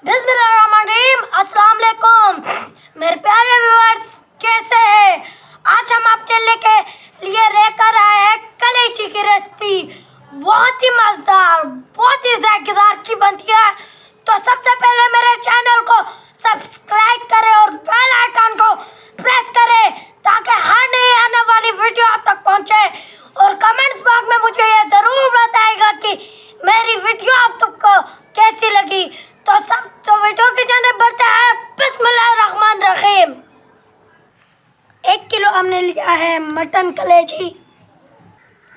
बिस्मिल्लाहिर्रहमानिर्रहीम। अस्सलाम वालेकुम मेरे प्यारे व्यूअर्स, कैसे हैं? आज हम आपके लिए लेकर आए हैं कलेजी की रेसिपी। बहुत ही मज़ेदार, बहुत ही जायकेदार की बनती है। तो सबसे पहले मेरे चैनल को सब्सक्राइब करें और बेल आइकन को प्रेस करें ताकि हर नई आने वाली वीडियो आप तक पहुंचे। और कमेंट्स बॉक्स में मुझे ये ज़रूर बताइएगा कि मेरी वीडियो आप सबको कैसी लगी। तो वीडियो की जाने बढ़ते हैं। बिस्मिल्लाहिर्रहमानिर्रहीम। 1 किलो हमने लिया है मटन कलेजी।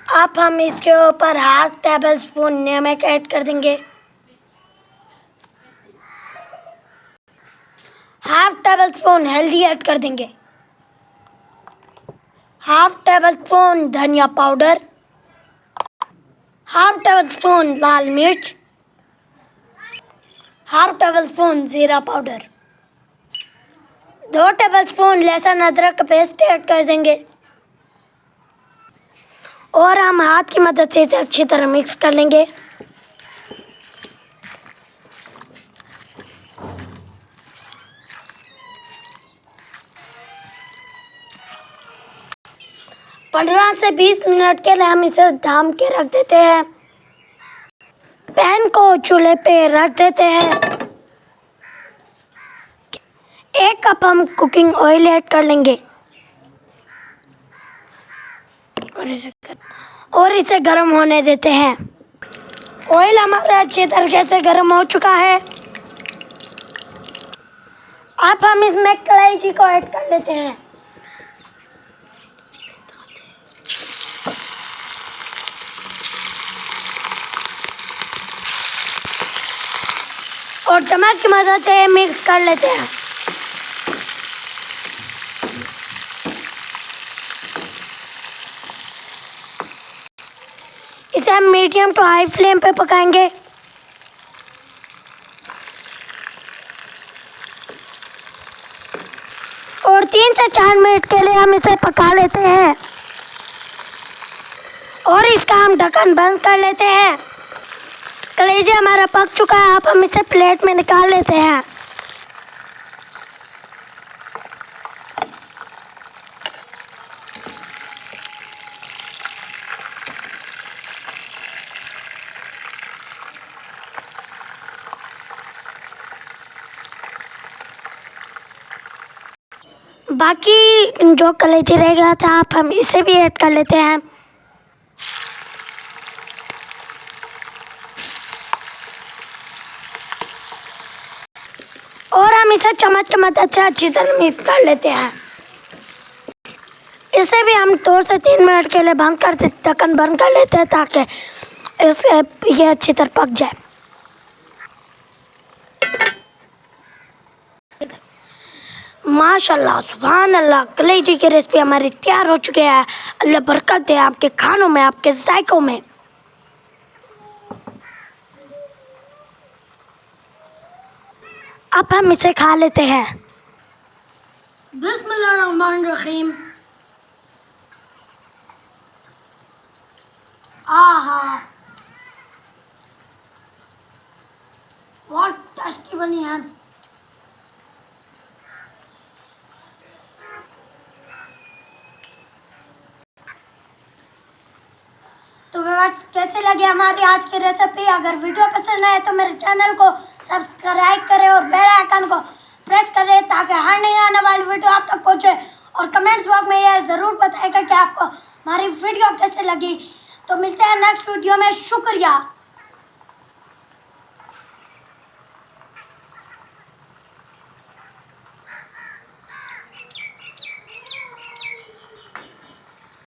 अब हम इसके ऊपर 1/2 टेबल स्पून नमक ऐड कर देंगे, 1/2 टेबल स्पून हल्दी ऐड कर देंगे, 1/2 टेबल स्पून धनिया पाउडर, 1/2 टेबल स्पून लाल मिर्च, 1/2 टेबल स्पून ज़ीरा पाउडर, 2 टेबल स्पून लहसुन अदरक का पेस्ट ऐड कर देंगे और हम हाथ की मदद से इसे अच्छी तरह मिक्स कर लेंगे। पंद्रह से 20 मिनट के लिए हम इसे ढाँप के रख देते हैं। पैन को चूल्हे पे रख देते हैं। 1 कप हम कुकिंग ऑयल ऐड कर लेंगे और इसे गर्म होने देते हैं। ऑयल हमारा अच्छी तरीके से गर्म हो चुका है। अब हम इसमें कलेजी को ऐड कर लेते हैं। और चम्मच की मदद से मिक्स कर लेते हैं। इसे हम मीडियम टू हाई फ्लेम पे पकाएंगे। और 3 से 4 मिनट के लिए हम इसे पका लेते हैं और इसका हम ढक्कन बंद कर लेते हैं। कलेजी हमारा पक चुका है। अब हम इसे प्लेट में निकाल लेते हैं। बाकी जो कलेजी रह गया था अब हम इसे भी ऐड कर लेते हैं। और हम इसे चम्मच की मदद से अच्छी तरह मिक्स कर लेते हैं। इसे भी हम 2 से 3 मिनट के लिए बंद कर देते, ढक्कन बंद कर लेते हैं ताकि ये अच्छी तरह पक जाए। माशाल्लाह, सुभान अल्लाह, कलेजी की रेसिपी हमारी तैयार हो चुकी है। अल्लाह बरकत दे आपके खानों में, आपके जायकों में। अब हम इसे खा लेते हैं। बिस्मिल्लाहिर्रहमानिर्रहीम। आहा, बहुत टेस्टी बनी है। तो व्यूअर्स, कैसे लगे हमारी आज की रेसिपी? अगर वीडियो पसंद आए तो मेरे चैनल को सब्सक्राइब करें और बेल आइकन को प्रेस करें ताकि हर नई आने वाली वीडियो आप तक पहुंचे। और कमेंट्स बॉक्स में यह ज़रूर बताएगा कि आपको हमारी वीडियो कैसे लगी। तो मिलते हैं नेक्स्ट वीडियो में। शुक्रिया।